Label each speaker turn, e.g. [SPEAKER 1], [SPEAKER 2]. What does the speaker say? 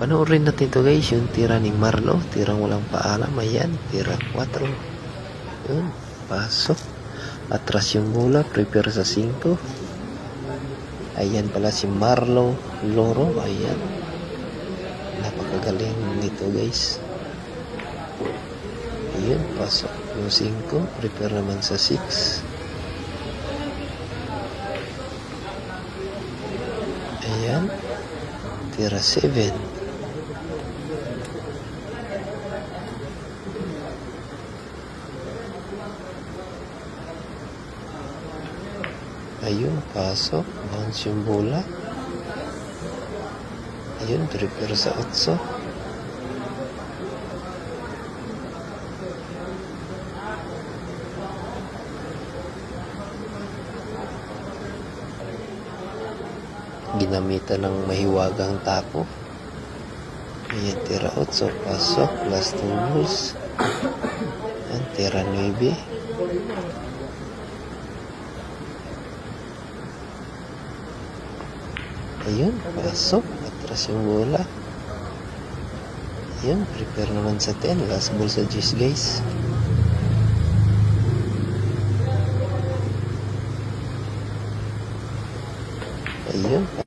[SPEAKER 1] Panoorin natin to guys, yung tira ni Marlo, tirang walang paalam, ayan, tira 4. Yun, pasok. Atras yung bola, prepare sa 5. Ayan pala si Marlo Loro, ayan. Napakagaling nito guys. Ayan, pasok yung 5, prepare naman sa 6. Ayan, tira 7. Ayun, pasok. Bounce yung bola. Ayun, prepare sa 8. Ginamitan ng mahiwagang tapo. Ayan, tira 8. Pasok. Last 2 balls. Ayan, tira 9. Ayun, pasok. Atras yung bola. Ayun, prepare naman sa 10. Last ball sa 10 guys. Ayun.